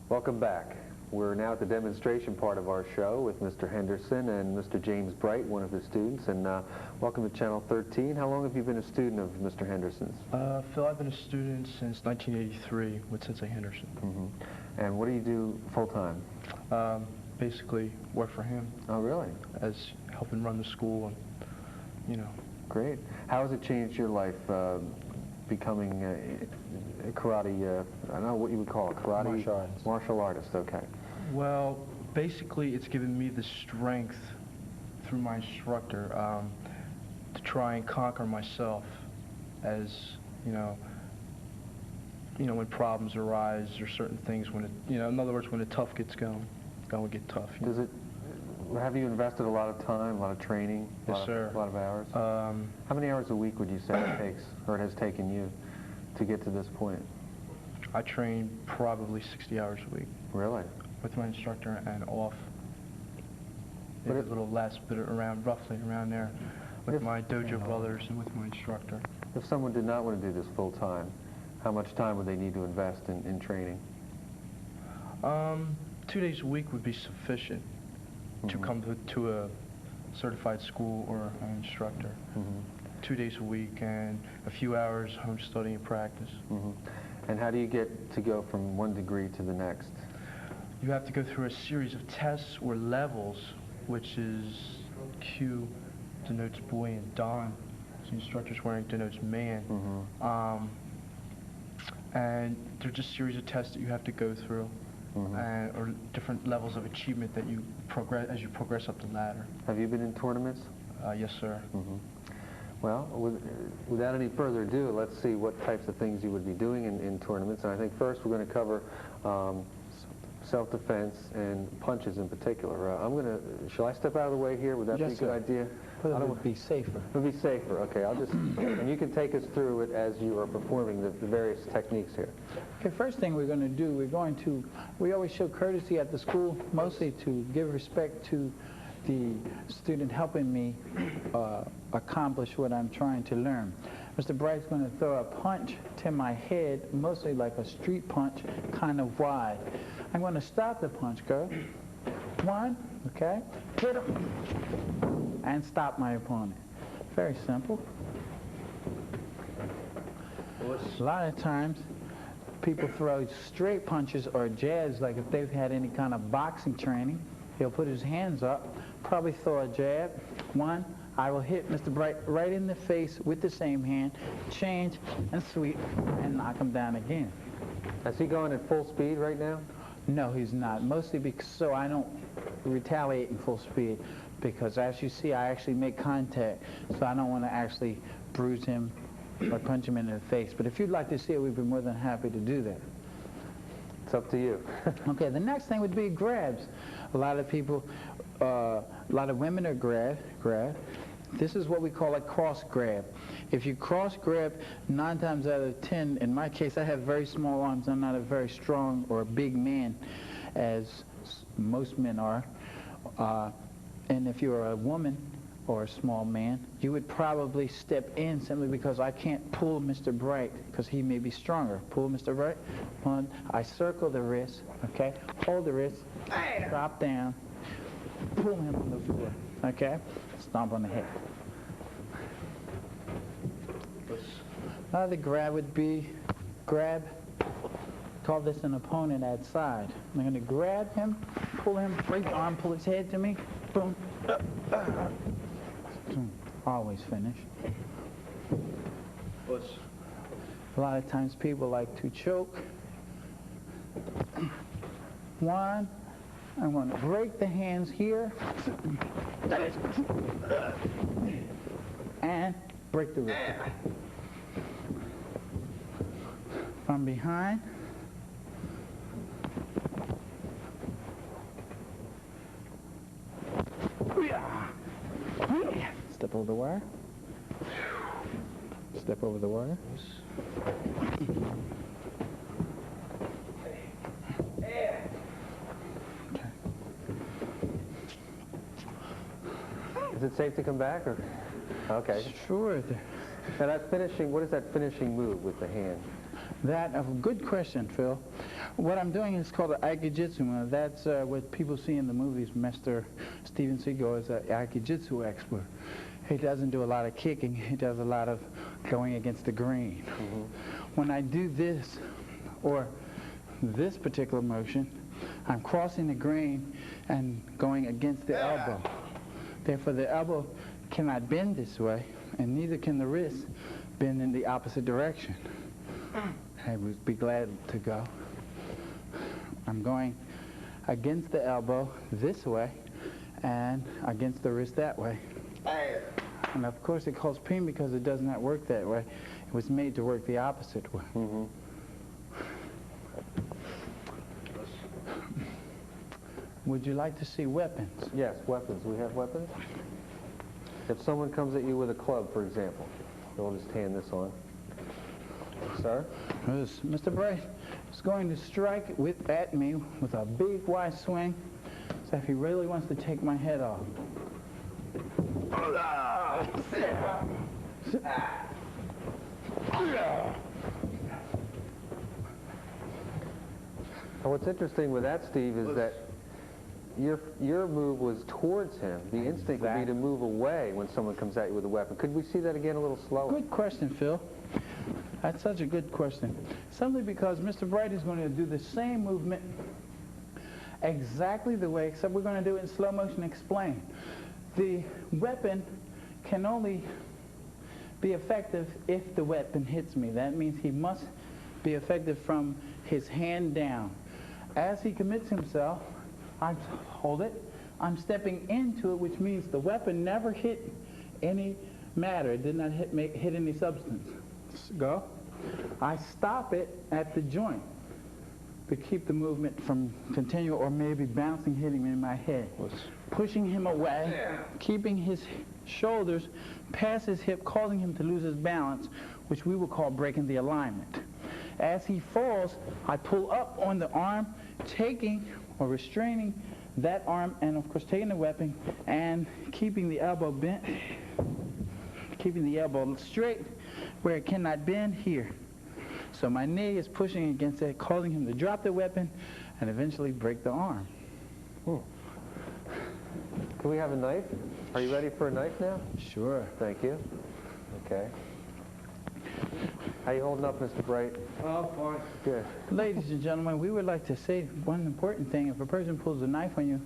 Welcome back. We're now at the demonstration part of our show with Mr. Henderson and Mr. James Bright, one of his students. And welcome to Channel 13. How long have you been a student of Mr. Henderson's? Phil, I've been a student since 1983 with Sensei Henderson. Mm-hmm. And what do you do full-time? Basically work for him. Oh, really? As helping run the school and, you know. Great. How has it changed your life becoming a karate, I don't know what you would call it, karate? Martial artist. Martial artist, okay. Well, basically it's given me the strength through my instructor to try and conquer myself as, you know, when problems arise or certain things when it, in other words, when the tough gets going, it will get tough. Have you invested a lot of time, a lot of training? Yes, sir. A lot of hours? How many hours a week would you say it takes, or it has taken you to get to this point? I train probably 60 hours a week. Really? With my instructor and off. Maybe a little less, but roughly around there with my dojo brothers and with my instructor. If someone did not want to do this full time, how much time would they need to invest in training? 2 days a week would be sufficient to come to a certified school or an instructor. 2 days a week and a few hours home study and practice. And how do you get to go from one degree to the next? You have to go through a series of tests or levels, which is Q denotes boy and Don, so the instructor's wearing denotes man. And they're just a series of tests that you have to go through. Or different levels of achievement that you progress as you progress up the ladder. Have you been in tournaments? Yes, sir. Well, without any further ado, let's see what types of things you would be doing in tournaments. And I think first we're going to cover self-defense and punches in particular. Shall I step out of the way here? Would that be a good idea? It would be safer. It would be safer. Okay, I'll just, and you can take us through it as you are performing the various techniques here. Okay, first thing we're going to do, we always show courtesy at the school, mostly to give respect to the student helping me accomplish what I'm trying to learn. Mr. Bright's going to throw a punch to my head, mostly like a street punch, kind of wide. I'm going to stop the punch, go. One, okay, hit him, and stop my opponent. Very simple. A lot of times, people throw straight punches or jabs, like if they've had any kind of boxing training. He'll put his hands up, probably throw a jab. One, I will hit Mr. Bright right in the face with the same hand, change and sweep, and knock him down again. Is he going at full speed right now? No, he's not. Mostly because so I don't retaliate in full speed, because as you see, I actually make contact, so I don't want to actually bruise him or punch him in the face. But if you'd like to see it, we'd be more than happy to do that. It's up to you. Okay, the next thing would be grabs. A lot of people, a lot of women are grab. This is what we call a cross grab. If you cross grab, 9 times out of 10, in my case, I have very small arms. I'm not a very strong or a big man, as most men are. And if you're a woman or a small man, you would probably step in simply because I can't pull Mr. Bright because he may be stronger. Pull Mr. Bright. One, I circle the wrist, okay? Hold the wrist, drop down, pull him on the floor, okay? Stomp on the head. Another grab would be grab, call this an opponent at side. I'm going to grab him, pull him, break the arm, pull his head to me, boom, always finish. A lot of times people like to choke. One, I'm going to break the hands here and break the wrist. From behind. Step over the wire. Step over the wire. Is it safe to come back, or? Okay. Sure. Now that finishing, what is that finishing move with the hand? That, a good question, Phil. What I'm doing is called an aikijitsu. That's what people see in the movies. Mr. Steven Seagal is an aikijitsu expert. He doesn't do a lot of kicking. He does a lot of going against the grain. When I do this, or this particular motion, I'm crossing the grain and going against the elbow. Therefore, the elbow cannot bend this way, and neither can the wrist bend in the opposite direction. I would be glad to go. I'm going against the elbow this way and against the wrist that way. And of course it calls pain because it does not work that way. It was made to work the opposite way. Would you like to see weapons? Yes, weapons. We have weapons? If someone comes at you with a club, for example, we'll just hand this on. Sir? Mr. Bright is going to strike at me with a big wide swing, so if he really wants to take my head off. What's interesting with that, Steve, is that your move was towards him. The instinct would be to move away when someone comes at you with a weapon. Could we see that again a little slower? Good question, Phil. That's such a good question. Simply because Mr. Bright is going to do the same movement exactly the way, except we're going to do it in slow motion explain. The weapon can only be effective if the weapon hits me. That means he must be effective from his hand down. As he commits himself, I hold it, I'm stepping into it, which means the weapon never hit any matter. It did not hit any substance. Go. I stop it at the joint to keep the movement from continuing or maybe bouncing, hitting me in my head. Pushing him away, keeping his shoulders past his hip, causing him to lose his balance, which we will call breaking the alignment. As he falls, I pull up on the arm, taking or restraining that arm, and of course taking the weapon and keeping the elbow bent, keeping the elbow straight where it cannot bend here. So my knee is pushing against it, causing him to drop the weapon and eventually break the arm. Can we have a knife? Are you ready for a knife now? Sure. Thank you. Okay. How you holding up, Mr. Bright? Oh, fine. Good. Ladies and gentlemen, we would like to say one important thing. If a person pulls a knife on you,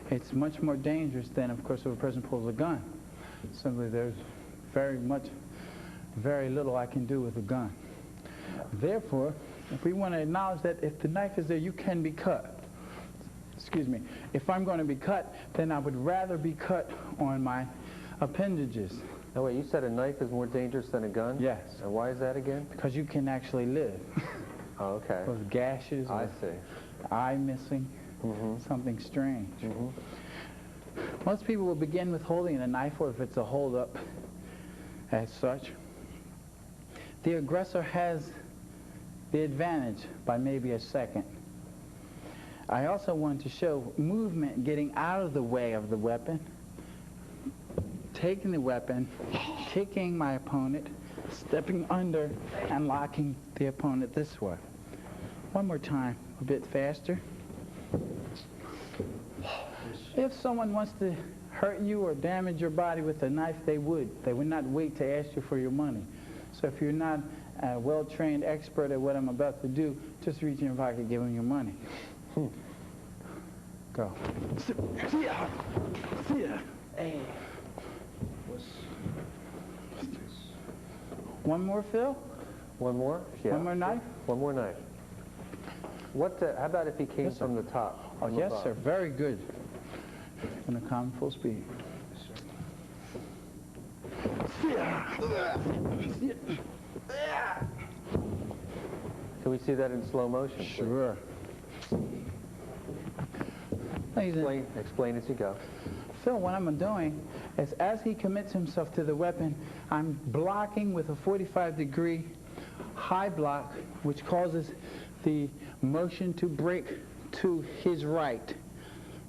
it's much more dangerous than, of course, if a person pulls a gun. Simply, there's very little I can do with a gun. Therefore, if we want to acknowledge that if the knife is there, you can be cut. Excuse me. If I'm going to be cut, then I would rather be cut on my appendages. No, wait, you said a knife is more dangerous than a gun? Yes. And why is that again? Because you can actually live. Oh, okay. Those gashes, I see. eye missing, something strange. Most people will begin with holding a knife, or if it's a hold-up as such. The aggressor has the advantage by maybe a second. I also want to show movement getting out of the way of the weapon, taking the weapon, kicking my opponent, stepping under, and locking the opponent this way. One more time, a bit faster. If someone wants to hurt you or damage your body with a knife, they would. They would not wait to ask you for your money. So if you're not a well-trained expert at what I'm about to do, just reach in your pocket and give them your money. Go. Hey. One more, Phil? One more? Yeah. One more knife? One more knife. How about if he came from the top? Oh, yes, sir. Very good. Going to come full speed. Can we see that in slow motion, please? Sure. Explain as you go. Phil, what I'm doing is as he commits himself to the weapon, I'm blocking with a 45-degree high block, which causes the motion to break to his right.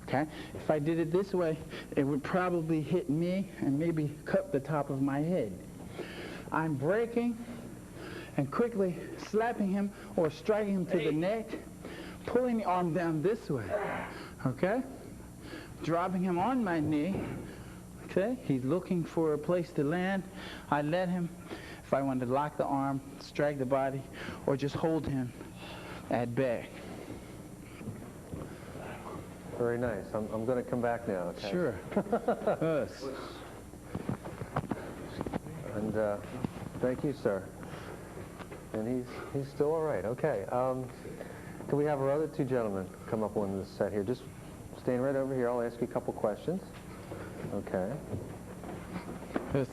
Okay? If I did it this way, it would probably hit me and maybe cut the top of my head. I'm breaking and quickly slapping him or striking him to the neck pulling the arm down this way, okay? Dropping him on my knee, okay? He's looking for a place to land. I let him, if I wanted to lock the arm, strike the body, or just hold him at bay. Very nice. I'm going to come back now, okay? Sure. Yes. And thank you, sir. And he's still all right. Okay. Can we have our other two gentlemen come up on this set here? Just stand right over here. I'll ask you a couple questions. Okay. Yes.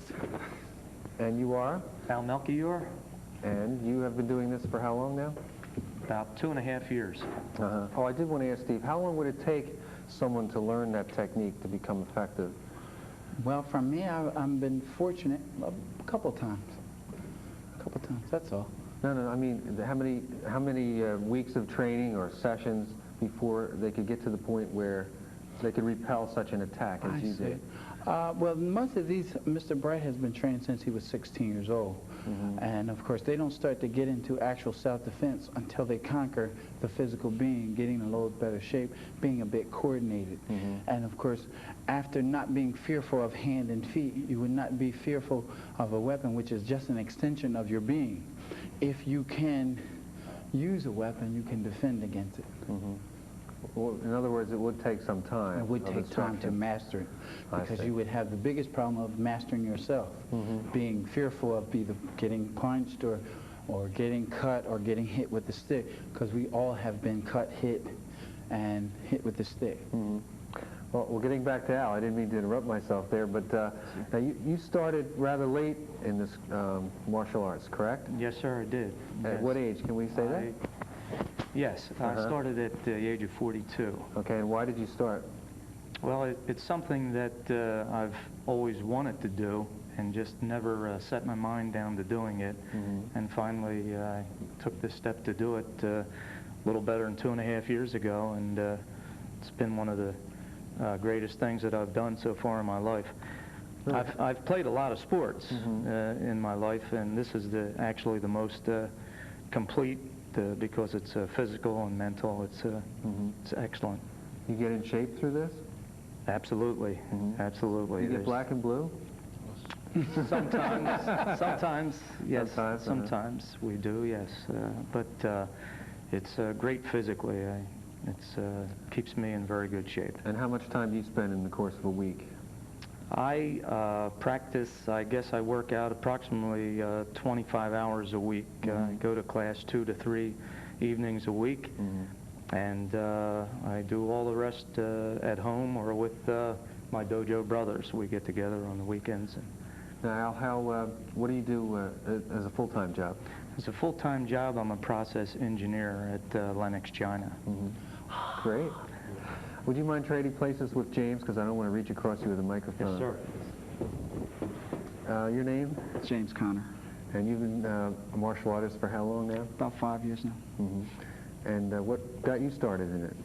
And you are? Al Melchior, And you have been doing this for how long now? about 2.5 years. Oh, I did want to ask Steve, how long would it take someone to learn that technique to become effective? Well, for me, I've been fortunate a couple times. That's all. No, I mean, how many weeks of training or sessions before they could get to the point where they could repel such an attack as you did? Well, most of these, Mr. Bright has been trained since he was 16 years old. And of course, they don't start to get into actual self-defense until they conquer the physical being, getting in a little better shape, being a bit coordinated. And of course, after not being fearful of hand and feet, you would not be fearful of a weapon, which is just an extension of your being. If you can use a weapon, you can defend against it. Well, in other words, it would take some time. It would take time to master it, because you would have the biggest problem of mastering yourself, being fearful of either getting punched or getting cut or getting hit with the stick, because we all have been cut, hit, and hit with the stick. Well, getting back to Al, I didn't mean to interrupt myself there, but now you started rather late in this martial arts, correct? Yes, sir, I did. At Yes. what age? Can we say that? Yes, I started at the age of 42. Okay, and why did you start? Well, it's something that I've always wanted to do and just never set my mind down to doing it. And finally, I took this step to do it a little better than 2.5 years ago, and it's been one of the greatest things that I've done so far in my life. Really? I've played a lot of sports in my life, and this is actually the most complete, because it's physical and mental. It's excellent. You get in shape through this? Absolutely, absolutely. You get black and blue? Sometimes, yes. Sometimes, Sometimes we do, yes. But it's great physically. It keeps me in very good shape. And how much time do you spend in the course of a week? I practice, I guess I work out approximately 25 hours a week. I go to class 2 to 3 evenings a week, and I do all the rest at home or with my dojo brothers. We get together on the weekends. Now, Al, what do you do as a full-time job? As a full-time job, I'm a process engineer at Lenox, China. Great. Would you mind trading places with James, because I don't want to reach across you with a microphone? Yes, sir. Your name? James Conner. And you've been a martial artist for how long now? About 5 years now. And what got you started in it?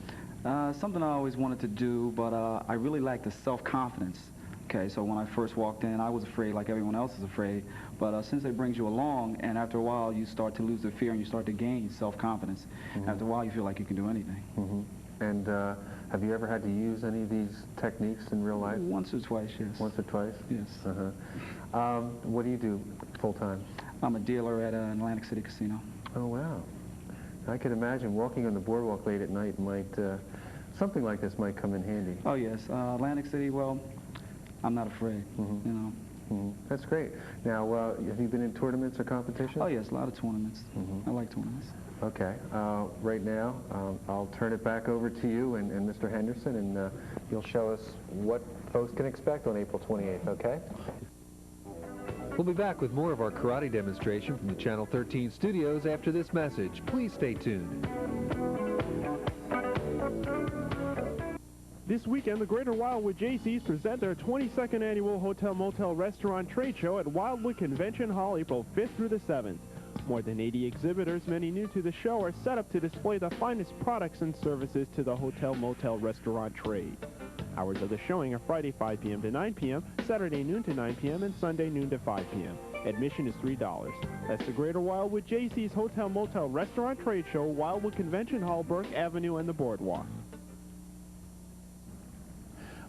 Something I always wanted to do, but I really lacked the self-confidence. Okay, so when I first walked in, I was afraid like everyone else is afraid. But since it brings you along, and after a while, you start to lose the fear and you start to gain self-confidence. After a while, you feel like you can do anything. And have you ever had to use any of these techniques in real life? Once or twice, yes. Once or twice? Yes. What do you do full-time? I'm a dealer at an Atlantic City casino. Oh, wow. I could imagine walking on the boardwalk late at night might, something like this might come in handy. Oh, yes. Atlantic City, well, I'm not afraid, you know. That's great. Now, have you been in tournaments or competitions? Oh, yes, a lot of tournaments. I like tournaments. Okay. Right now, I'll turn it back over to you and Mr. Henderson, and you'll show us what folks can expect on April 28th, okay? We'll be back with more of our karate demonstration from the Channel 13 studios after this message. Please stay tuned. This weekend, the Greater Wildwood Jaycees present their 22nd annual Hotel Motel Restaurant Trade Show at Wildwood Convention Hall April 5th through the 7th. More than 80 exhibitors, many new to the show, are set up to display the finest products and services to the hotel motel restaurant trade. Hours of the showing are Friday 5 p.m. to 9 p.m., Saturday noon to 9 p.m., and Sunday noon to 5 p.m. Admission is $3. That's the Greater Wildwood JC's Hotel Motel Restaurant Trade Show, Wildwood Convention Hall, Burke Avenue, and the Boardwalk.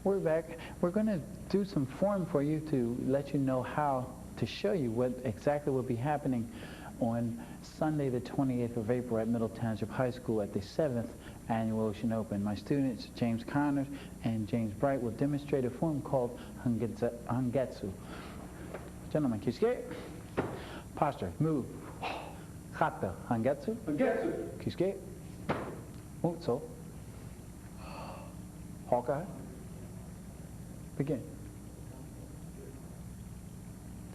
We're back. We're going to do some form for you to let you know how to show you what exactly will be happening on Sunday the 28th of April at Middle Township High School at the 7th Annual Ocean Open. My students, James Connors and James Bright, will demonstrate a form called Hangetsu. Gentlemen, kisuke. Posture, move. Kata, Hangetsu. Hangetsu. Kisuke. Mutsu. Hawkeye. Begin.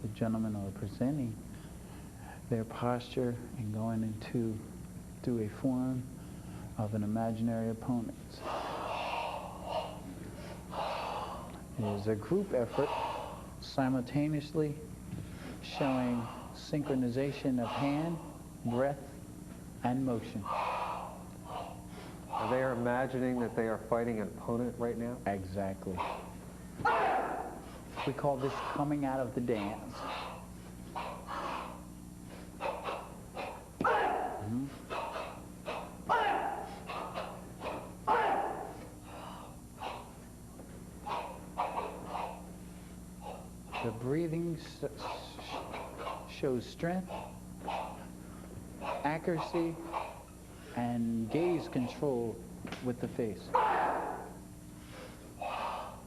The gentlemen are presenting their posture and going into do a form of an imaginary opponent. It is a group effort, simultaneously showing synchronization of hand, breath, and motion. Are they imagining that they are fighting an opponent right now? Exactly. We call this coming out of the dance. The breathing shows strength, accuracy, and gaze control with the face.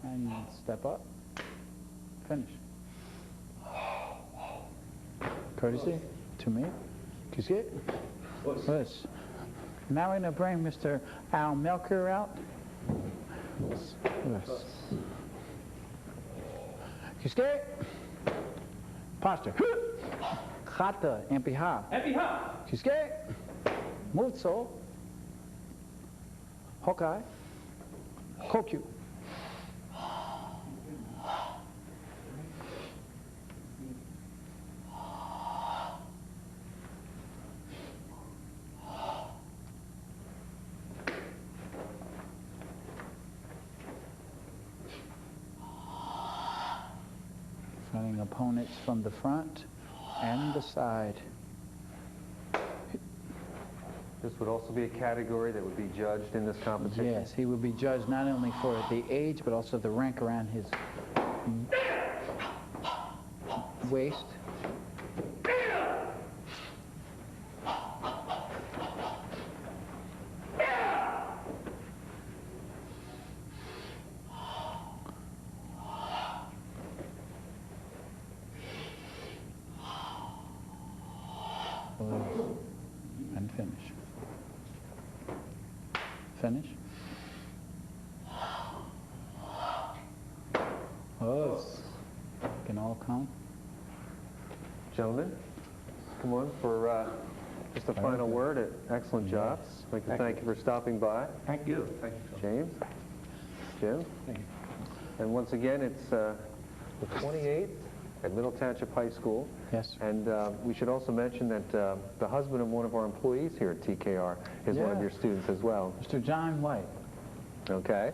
And step up. Finish. Courtesy to me. Kisuke. Yes. Now we're going to bring Mr. Al Melker out. Yes. Kisuke. Posture. Kata. Empiha. Empiha. Kisuke. Mutsu. Hokai. Kokyu. Fighting opponents from the front and the side. This would also be a category that would be judged in this competition? Yes, he would be judged not only for the age, but also the rank around his waist. And finish. Finish. Oh, can all come. Gentlemen, come on for just a final word. Excellent job. I'd like to thank you for stopping by. Thank you. Thank you. James, Jim. Thank you. And once again, it's the 28th at Middle Township High School. Yes. And we should also mention that the husband of one of our employees here at TKR is one of your students as well. Mr. John White. Okay.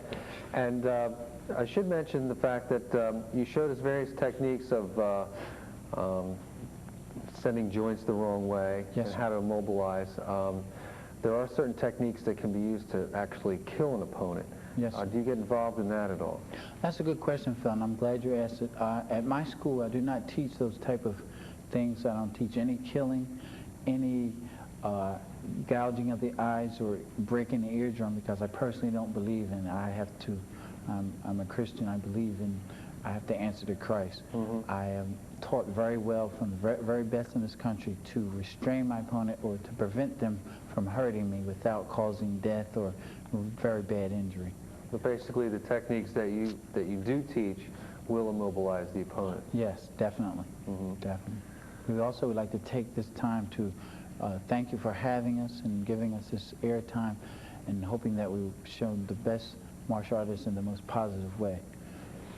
And I should mention the fact that you showed us various techniques of sending joints the wrong way and how to immobilize. There are certain techniques that can be used to actually kill an opponent. Yes. Do you get involved in that at all? That's a good question, Phil, and I'm glad you asked it. At my school, I do not teach those type of things. I don't teach any killing, any gouging of the eyes or breaking the eardrum, because I personally don't believe in it. I have to, I'm a Christian, I believe in, I have to answer to Christ. I am taught very well from the very best in this country to restrain my opponent or to prevent them from hurting me without causing death or very bad injury. But basically, the techniques that you do teach will immobilize the opponent. Yes, definitely. Definitely. We also would like to take this time to thank you for having us and giving us this airtime, and hoping that we've shown the best martial artists in the most positive way.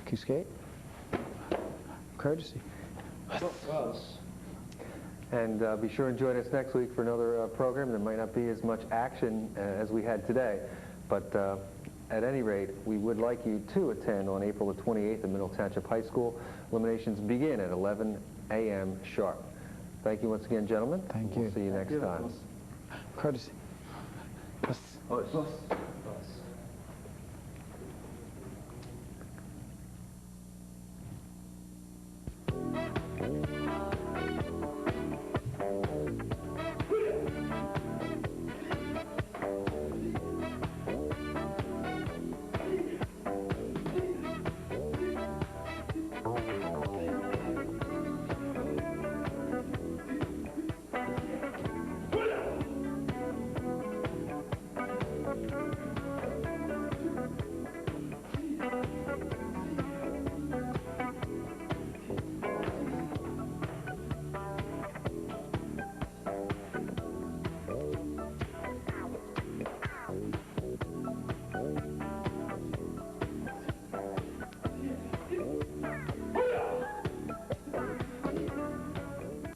Kisuke? Courtesy. And be sure and join us next week for another program. There might not be as much action as we had today, but at any rate, we would like you to attend on April the 28th at Middle Township High School. Eliminations begin at 11 a.m. sharp. Thank you once again, gentlemen. Thank We'll you. see you next time. Courtesy.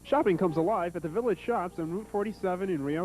Shopping comes alive at the Village Shops on Route 47 in Rio